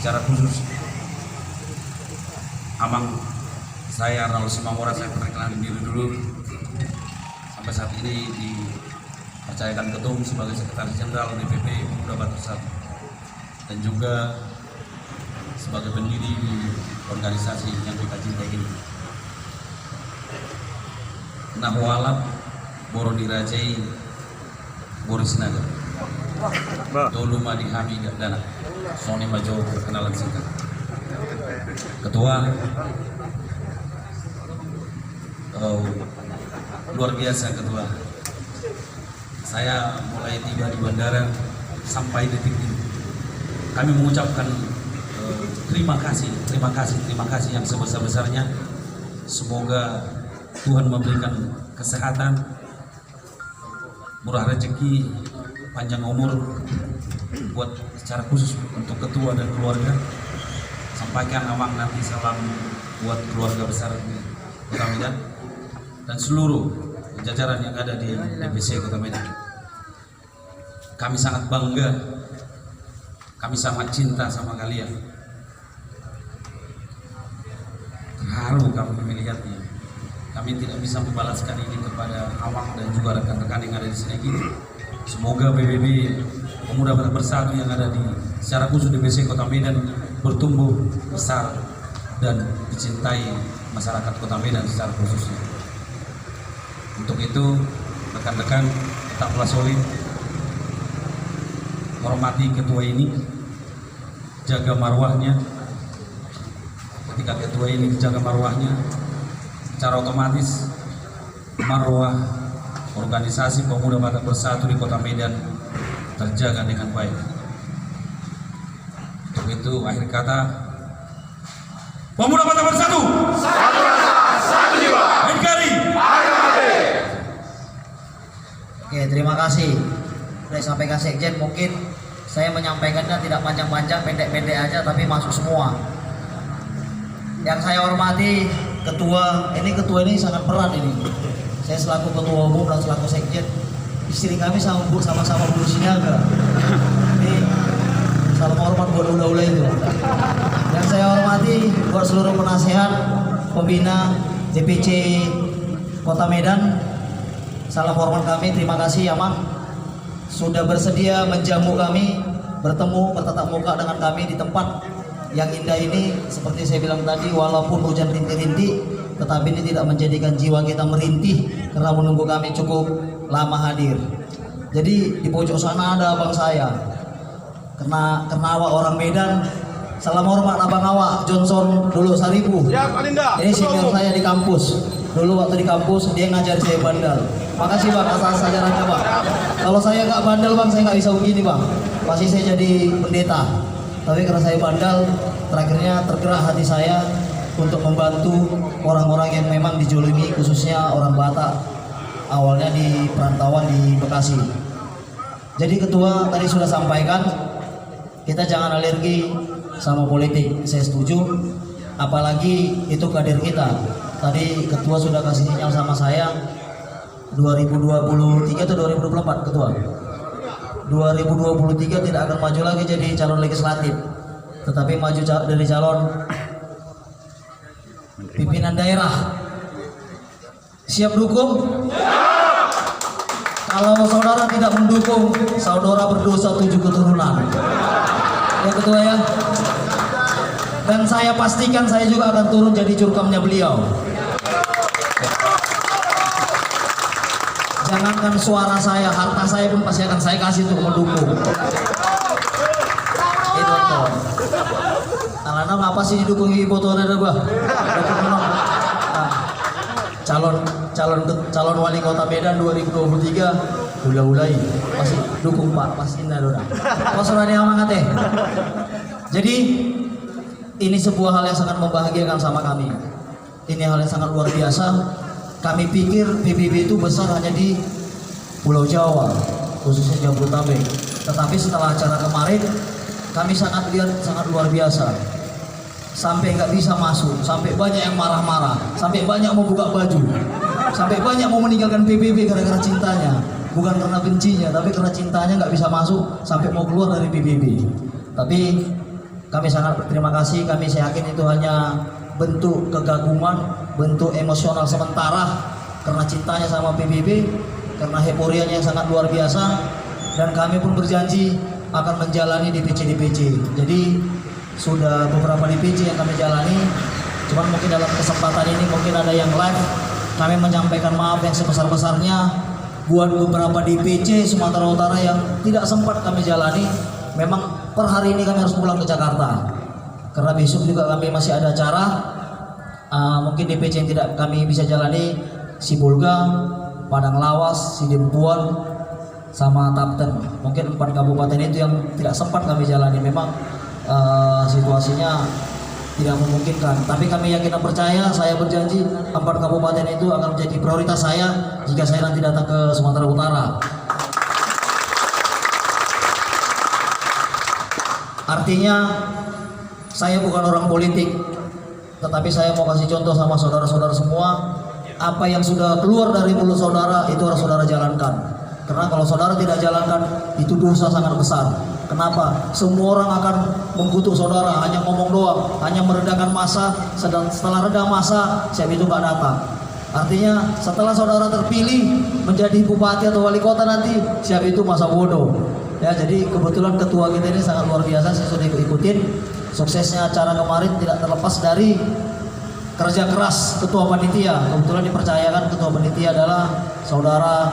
secara khusus Amang, saya Raul Simamora, saya perkenalkan diri dulu. Sampai saat ini dipercayakan ketum sebagai Sekretaris Jenderal DPP Pemuda Batu Satu dan juga sebagai pendiri di organisasi yang kita cintai ini. Nahwalap Boro dirajai Boris Naga Dolu Madi Hamid Dana Sony Majo perkenalan singkat. Ketua luar biasa Ketua, saya mulai tiba di bandara sampai detik ini kami mengucapkan terima kasih yang sebesar-besarnya. Semoga Tuhan memberikan kesehatan, murah rezeki, panjang umur buat secara khusus untuk Ketua dan keluarga. Sampaikan Amang nanti salam buat keluarga besar Kota Medan dan seluruh jajaran yang ada di DPC Kota Medan. Kami sangat bangga, kami sangat cinta sama kalian. Terharu kami melihatnya. Kami tidak bisa membalaskan ini kepada Amang dan juga rekan-rekan yang ada di sini. Semoga PBB Pemuda Bersatu yang ada di secara khusus DPC Kota Medan bertumbuh besar dan dicintai masyarakat Kota Medan secara khususnya. Untuk itu rekan-rekan tetaplah solid, hormati ketua ini, jaga marwahnya. Ketika ketua ini jaga marwahnya, secara otomatis marwah organisasi Pemuda Batak Bersatu di Kota Medan terjaga dengan baik. Untuk itu akhir kata, Pemuda Batak Bersatu, satu rasa, satu jiwa, NKRI, harga mati. Oke, terima kasih. Sudah sampaikan Sekjen, mungkin saya menyampaikannya tidak panjang-panjang, pendek-pendek aja, tapi masuk semua. Yang saya hormati ketua ini sangat berat ini. Saya selaku ketua umum dan selaku Sekjen, istri kami sama-sama berusia niaga. Ini salam hormat buat ula-ula itu. Yang saya hormati buat seluruh penasehat, pembina DPC Kota Medan, salam hormat kami, terima kasih Amang sudah bersedia menjamu kami, bertatap muka dengan kami di tempat yang indah ini. Seperti saya bilang tadi, walaupun hujan rintik-rintik, tetapi ini tidak menjadikan jiwa kita merintih karena menunggu kami cukup lama hadir. Jadi di pojok sana ada abang saya, Kenawa orang Medan. Salam hormat abang awak Johnson dulu Saribu. Ya, Palinda. Ini senior saya di kampus. Dulu waktu di kampus dia ngajari saya bandel. Makasih bang atas ajarannya bang. Kalau saya nggak bandel bang, saya nggak bisa begini bang. Pasti saya jadi pendeta. Tapi karena saya bandel, terakhirnya tergerak hati saya untuk membantu orang-orang yang memang dijolimi, khususnya orang Batak. Awalnya di perantauan di Bekasi. Jadi ketua tadi sudah sampaikan, kita jangan alergi sama politik. Saya setuju, apalagi itu kader kita. Tadi ketua sudah kasih sinyal sama saya 2023 atau 2024 ketua. 2023 tidak akan maju lagi jadi calon legislatif, tetapi maju dari calon pimpinan daerah. Siap dukung? Kalau saudara tidak mendukung, saudara berdosa 7 keturunan. Ya ketua ya. Dan saya pastikan saya juga akan turun jadi jurkamnya beliau. Jangankan suara saya, harta saya pun pasti akan saya kasih untuk mendukung. Itu toh. Alana ngapa sih didukung ibu tuh ada bah? Calon wali kota Medan 2023 ulai pasti dukung Pak, pasti indah dona. Kau sudah diamangat teh. Jadi ini sebuah hal yang sangat membahagiakan sama kami. Ini hal yang sangat luar biasa. Kami pikir PBB itu besar hanya di Pulau Jawa, khususnya Jabodetabek. Tetapi setelah acara kemarin, kami sangat lihat sangat luar biasa. Sampai nggak bisa masuk, sampai banyak yang marah-marah, sampai banyak mau buka baju, sampai banyak mau meninggalkan PBB gara-gara cintanya. Bukan karena bencinya, tapi karena cintanya nggak bisa masuk, sampai mau keluar dari PBB. Tapi kami sangat berterima kasih. Saya yakin itu hanya bentuk kegaguman, bentuk emosional sementara karena cintanya sama PBB, karena euforianya yang sangat luar biasa, dan kami pun berjanji akan menjalani DPC. Jadi sudah beberapa DPC yang kami jalani, cuman mungkin dalam kesempatan ini mungkin ada yang live, kami menyampaikan maaf yang sebesar-besarnya buat beberapa DPC Sumatera Utara yang tidak sempat kami jalani. Memang per hari ini kami harus pulang ke Jakarta karena besok juga kami masih ada acara. Mungkin DPC yang tidak kami bisa jalani Sibolga, Padang Lawas, Sidempuan, sama Tapten. Mungkin 4 kabupaten itu yang tidak sempat kami jalani. Memang situasinya tidak memungkinkan, tapi kami yakin dan percaya, saya berjanji 4 kabupaten itu akan menjadi prioritas saya jika saya nanti datang ke Sumatera Utara. Artinya saya bukan orang politik, tetapi saya mau kasih contoh sama saudara-saudara semua. Apa yang sudah keluar dari mulut saudara itu harus saudara jalankan. Karena kalau saudara tidak jalankan, itu dosa sangat besar. Kenapa? Semua orang akan membutuh saudara, hanya ngomong doang, hanya meredakan massa. Sedang setelah reda massa, siapa itu nggak datang. Artinya setelah saudara terpilih menjadi bupati atau wali kota nanti, siapa itu masa bodoh. Ya, jadi kebetulan ketua kita ini sangat luar biasa, saya sudah ikutin. Suksesnya acara kemarin tidak terlepas dari kerja keras ketua panitia. Kebetulan dipercayakan ketua panitia adalah saudara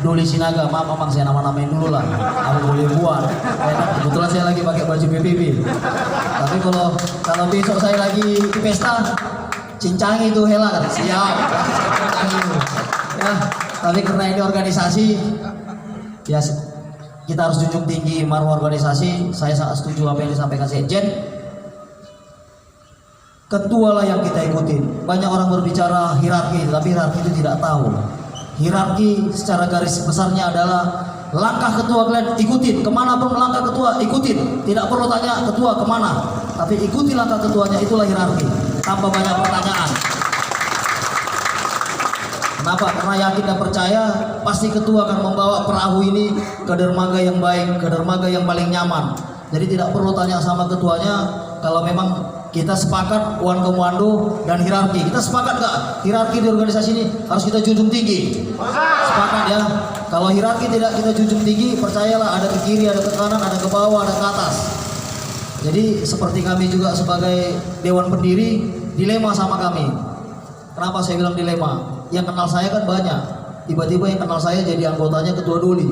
Doli Sinaga. Maaf Mamang, saya nama-namain dulu lah, aku boleh buat. Kebetulan saya lagi pakai baju PBB. Tapi kalau besok saya lagi di pesta, cincangi itu hela kan? Siap. Ya, tapi karena ini organisasi, ya kita harus junjung tinggi marwah organisasi. Saya sangat setuju apa yang disampaikan Sekjen. Ketua lah yang kita ikutin. Banyak orang berbicara hierarki, tapi hierarki itu tidak tahu. Hierarki secara garis besarnya adalah langkah ketua kalian ikutin, kemana pun langkah ketua ikutin, tidak perlu tanya ketua kemana, tapi ikuti langkah ketuanya, itulah hierarki, tanpa banyak pertanyaan. Kenapa? Karena yakin dan percaya pasti ketua akan membawa perahu ini ke dermaga yang baik, ke dermaga yang paling nyaman. Jadi tidak perlu tanya sama ketuanya. Kalau memang kita sepakat one komando dan hierarki, kita sepakat gak hierarki di organisasi ini harus kita junjung tinggi? Sepakat ya. Kalau hierarki tidak kita junjung tinggi, percayalah ada ke kiri, ada ke kanan, ada ke bawah, ada ke atas. Jadi seperti kami juga sebagai dewan pendiri, dilema sama kami. Kenapa saya bilang dilema? Yang kenal saya kan banyak, tiba-tiba yang kenal saya jadi anggotanya ketua Doli.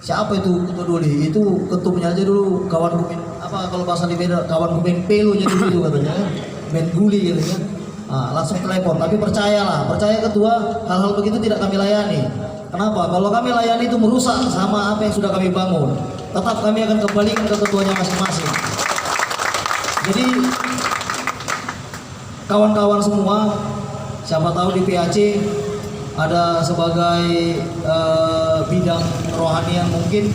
Siapa itu ketua Doli? Itu ketumnya aja dulu, kawan kumin apa kalau bahasa di beda, kawan kumin pelunya dulu katanya, main guli gitu kan. Langsung telepon. Tapi percayalah, percaya ketua, hal-hal begitu tidak kami layani. Kenapa? Kalau kami layani itu merusak sama apa yang sudah kami bangun. Tetap kami akan kembalikan ke ketuanya masing-masing. Jadi kawan-kawan semua, siapa tahu di PAC ada sebagai bidang rohanian mungkin,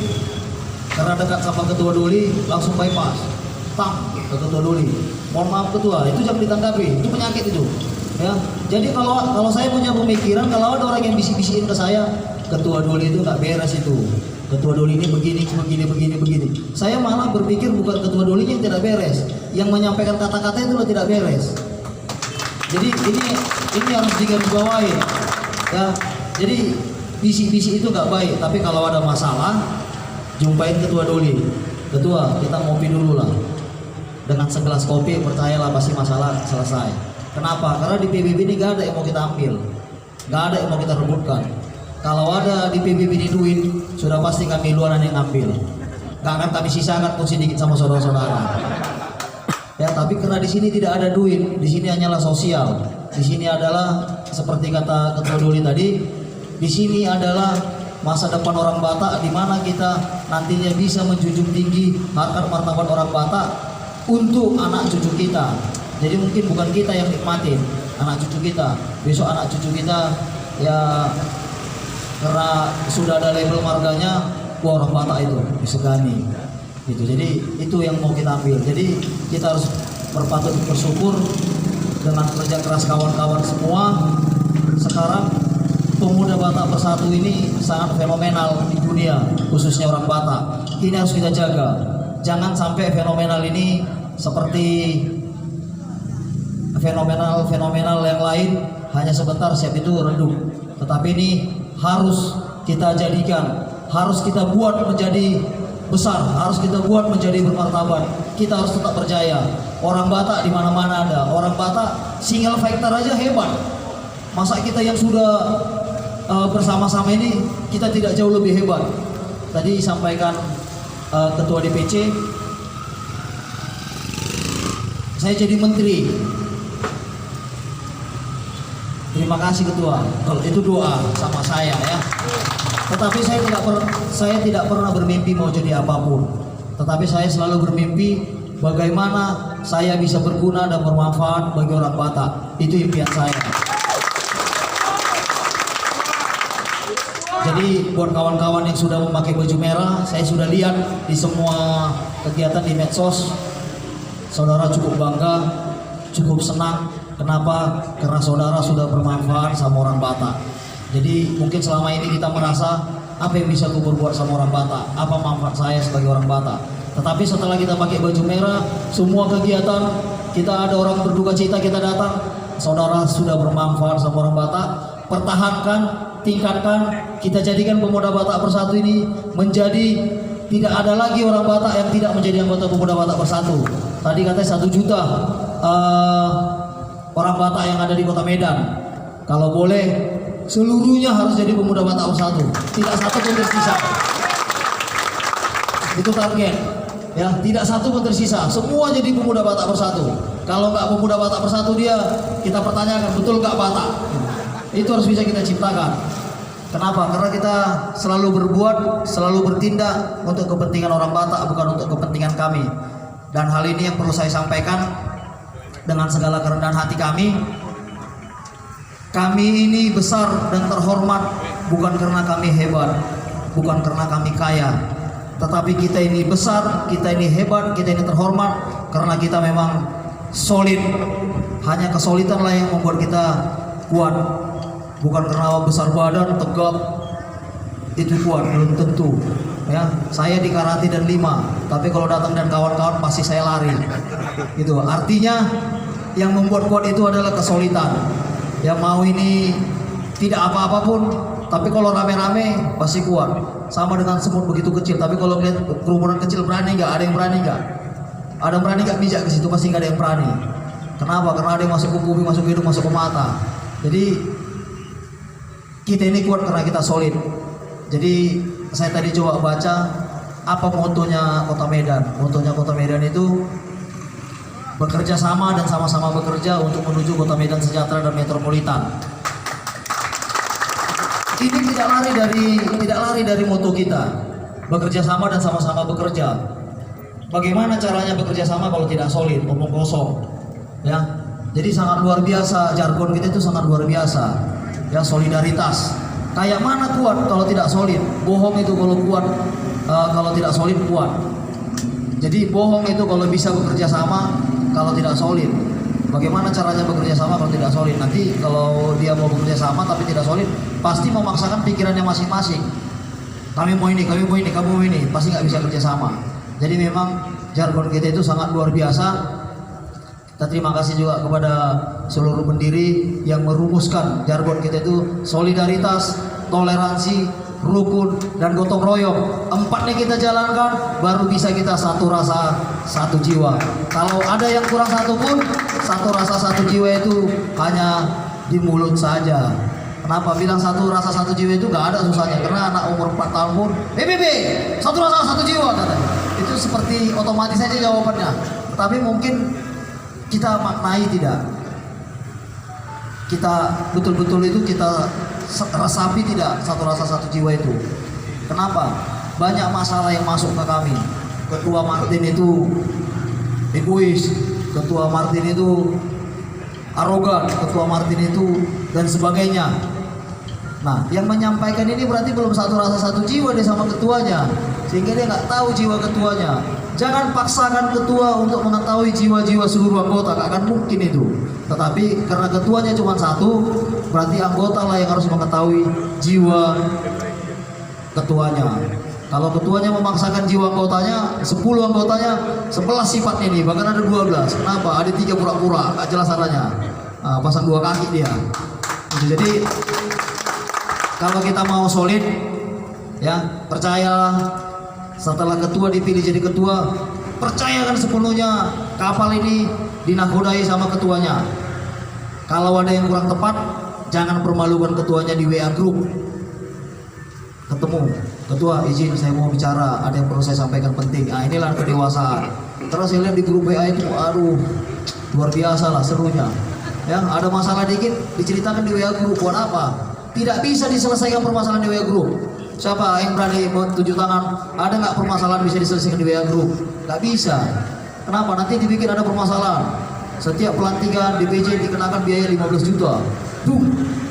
karena dekat sama ketua Doli langsung bypass ke ketua Doli. Mohon maaf ketua, itu jangan ditanggapi, itu penyakit itu. Ya, jadi kalau saya punya pemikiran, kalau ada orang yang bisik-bisikin ke saya, ketua Doli itu nggak beres itu. Ketua Doli ini begini. Saya malah berpikir bukan ketua Doli yang tidak beres, yang menyampaikan kata-kata itu tidak beres. Jadi ini harus digarisbawahi. Ya, jadi bisik-bisik itu nggak baik. Tapi kalau ada masalah, jumpain ketua Doli. Ketua, kita ngopi dulu lah. Dengan segelas kopi, percayalah pasti masalah selesai. Kenapa? Karena di PBB ini nggak ada yang mau kita ambil, nggak ada yang mau kita rebutkan. Kalau ada di PBB ini duit, sudah pasti kami luaran yang ambil. Nggak akan kami sisakan pun sedikit sama saudara-saudara. Ya, tapi karena di sini tidak ada duit, di sini hanyalah sosial. Di sini adalah seperti kata ketua Doli tadi, di sini adalah masa depan orang Batak, di mana kita nantinya bisa menjunjung tinggi harkat martabat orang Batak untuk anak cucu kita. Jadi mungkin bukan kita yang nikmatin, anak cucu kita. Besok anak cucu kita ya karena sudah ada label marganya, wah orang Batak itu disegani. Gitu. Jadi itu yang mau kita ambil. Jadi kita harus berpatut bersyukur dengan kerja keras kawan-kawan semua. Sekarang pemuda Batak Bersatu ini sangat fenomenal di dunia, khususnya orang Batak. Ini harus kita jaga. jangan sampai fenomenal ini seperti fenomenal yang lain hanya sebentar siap itu redup. Tetapi ini harus kita jadikan, harus kita buat menjadi besar, harus kita buat menjadi bermartabat. Kita harus tetap percaya. Orang Batak di mana-mana ada. Orang Batak single factor aja hebat. Masa kita yang sudah bersama-sama ini kita tidak jauh lebih hebat. Tadi disampaikan Ketua DPC, saya jadi menteri. Terima kasih Ketua. Kalau itu doa sama saya ya. Tetapi saya tidak pernah bermimpi mau jadi apapun. Tetapi saya selalu bermimpi bagaimana saya bisa berguna dan bermanfaat bagi orang Batak. Itu impian saya. Jadi buat kawan-kawan yang sudah memakai baju merah, saya sudah lihat di semua kegiatan di medsos, saudara cukup bangga, cukup senang. Kenapa? Karena saudara sudah bermanfaat sama orang Batak. Jadi mungkin selama ini kita merasa apa yang bisa aku berbuat sama orang Batak, apa manfaat saya sebagai orang Batak. Tetapi setelah kita pakai baju merah, semua kegiatan kita ada orang berduka cita kita datang, saudara sudah bermanfaat sama orang Batak. Pertahankan, tingkatkan, kita jadikan Pemuda Batak Bersatu ini menjadi tidak ada lagi orang Batak yang tidak menjadi anggota Pemuda Batak Bersatu. Tadi katanya 1 juta orang Batak yang ada di Kota Medan. Kalau boleh seluruhnya harus jadi Pemuda Batak Bersatu, tidak satu pun tersisa. Itu target ya, tidak satu pun tersisa, semua jadi Pemuda Batak Bersatu. Kalau nggak Pemuda Batak Bersatu dia, kita pertanyakan betul nggak Batak. Itu harus bisa kita ciptakan. Kenapa? Karena kita selalu berbuat, selalu bertindak untuk kepentingan orang Batak, bukan untuk kepentingan kami. Dan hal ini yang perlu saya sampaikan dengan segala kerendahan hati kami. Kami ini besar dan terhormat bukan karena kami hebat, bukan karena kami kaya, tetapi kita ini besar, kita ini hebat, kita ini terhormat karena kita memang solid. Hanya kesulitanlah yang membuat kita kuat, bukan karena besar badan, tegap itu kuat, belum tentu. Ya, saya di karate dan 5, tapi kalau datang dan kawan-kawan pasti saya lari. Itu artinya yang membuat kuat itu adalah kesulitan. Yang mau ini tidak apa-apa pun, tapi kalau rame-rame pasti kuat. Sama dengan semut begitu kecil, tapi kalau lihat kerumunan kecil berani nggak? Ada yang berani nggak? Ada yang berani nggak bijak ke situ? Pasti nggak ada yang berani. Kenapa? Karena ada yang masuk ke kuping, masuk ke hidung, masuk ke mata. Jadi kita ini kuat karena kita solid. Jadi saya tadi coba baca apa motonya Kota Medan. Motonya Kota Medan itu bekerja sama dan sama-sama bekerja untuk menuju Kota Medan sejahtera dan metropolitan. Ini tidak lari dari moto kita. Bekerja sama dan sama-sama bekerja. Bagaimana caranya bekerja sama kalau tidak solid, omong kosong? Ya. Jadi sangat luar biasa, jargon kita itu sangat luar biasa. Ya, solidaritas. Kayak mana kuat kalau tidak solid? Bohong itu kalau kuat, kalau tidak solid kuat. Jadi bohong itu kalau bisa bekerja sama, kalau tidak solid. Bagaimana caranya bekerja sama kalau tidak solid? Nanti kalau dia mau bekerja sama tapi tidak solid, pasti memaksakan pikirannya masing-masing. Kami mau ini, kamu mau ini, pasti nggak bisa kerja sama. Jadi memang jargon kita itu sangat luar biasa. Kita terima kasih juga kepada seluruh pendiri yang merumuskan jargon kita itu solidaritas, toleransi, rukun, dan gotong royong. 4 nih kita jalankan, baru bisa kita satu rasa, satu jiwa. Kalau ada yang kurang satu pun, satu rasa, satu jiwa itu hanya di mulut saja. Kenapa bilang satu rasa, satu jiwa itu gak ada susahnya? Karena anak umur 4 tahun pun, BBB, satu rasa, satu jiwa katanya. Itu seperti otomatis saja jawabannya. Tapi mungkin kita maknai tidak, kita betul-betul itu kita resapi tidak satu rasa satu jiwa itu. Kenapa? Banyak masalah yang masuk ke kami. Ketua Martin itu egois, Ketua Martin itu arogan, Ketua Martin itu dan sebagainya. Nah, yang menyampaikan ini berarti belum satu rasa satu jiwa dia sama ketuanya, sehingga dia nggak tahu jiwa ketuanya. Jangan paksakan ketua untuk mengetahui jiwa-jiwa seluruh anggota, gak akan mungkin itu. Tetapi karena ketuanya cuma satu, berarti anggota lah yang harus mengetahui jiwa ketuanya. Kalau ketuanya memaksakan jiwa anggotanya, 10 anggotanya, 11 sifatnya ini, bahkan ada 12. Kenapa? Ada 3 pura-pura, gak jelas arahnya. Nah, pasang 2 kaki dia. Jadi kalau kita mau solid, ya percaya setelah ketua dipilih jadi ketua, percayakan sepenuhnya kapal ini dinakodai sama ketuanya. Kalau ada yang kurang tepat, jangan permalukan ketuanya di WA group. Ketemu, ketua izin saya mau bicara, ada yang perlu saya sampaikan penting. Nah, inilah kedewasaan. Terus saya lihat di grup WA itu, aduh luar biasa lah serunya. Ya, ada masalah dikit diceritakan di WA group. Buat apa? Tidak bisa diselesaikan permasalahan di WA group. Siapa yang berani tunjuk tangan? Ada nggak permasalahan bisa diselesaikan di WA group? Nggak bisa. Kenapa? Nanti dibikin ada permasalahan. Setiap pelantikan DPJ dikenakan biaya 15 juta.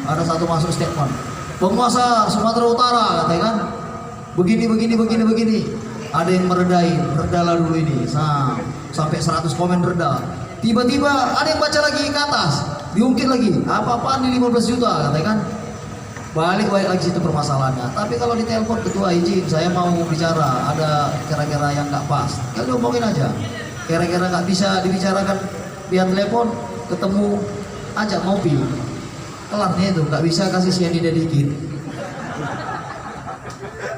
Ada satu masuk statement. Penguasa Sumatera Utara katanya kan, begini. Ada yang redalah dulu ini. Sampai 100 komen reda. Tiba-tiba ada yang baca lagi ke atas, diungkit lagi. Apa-apaan di 15 juta katanya kan. Balik lagi situ permasalahannya. Tapi kalau ditelepon, ketua izin saya mau bicara, ada kira-kira yang nggak pas, ya diomongin aja. Kira-kira nggak bisa dibicarakan via telepon, ketemu aja ngopi. Kelarnya itu nggak bisa kasih cyanida dikit.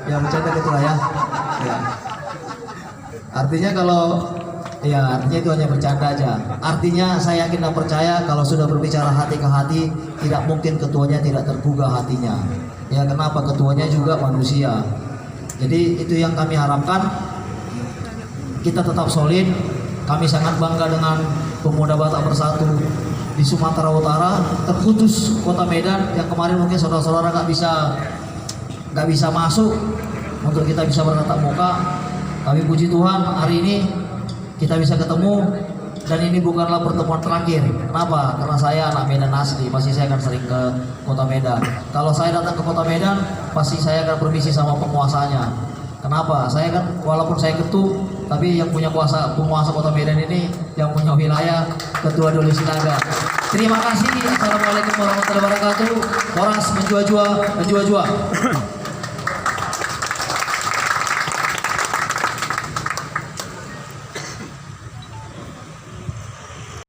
Ya bercanda ketua ya. Artinya kalau artinya itu hanya bercanda aja. Artinya saya yakin dan percaya kalau sudah berbicara hati ke hati, tidak mungkin ketuanya tidak tergugah hatinya. Ya kenapa? Ketuanya juga manusia. Jadi itu yang kami harapkan. Kita tetap solid. Kami sangat bangga dengan pemuda Batak Bersatu di Sumatera Utara, terputus Kota Medan yang kemarin mungkin saudara-saudara nggak bisa masuk untuk kita bisa bertatap muka. Kami puji Tuhan hari ini kita bisa ketemu, dan ini bukanlah pertemuan terakhir. Kenapa? Karena saya anak Medan asli, pasti saya akan sering ke Kota Medan. Kalau saya datang ke Kota Medan, pasti saya akan bermisi sama penguasanya. Kenapa? Saya kan walaupun saya ketua, tapi yang punya penguasa Kota Medan ini, yang punya wilayah, Ketua Doli Sinaga. Terima kasih. Assalamualaikum warahmatullahi wabarakatuh. Horas menjua-jua.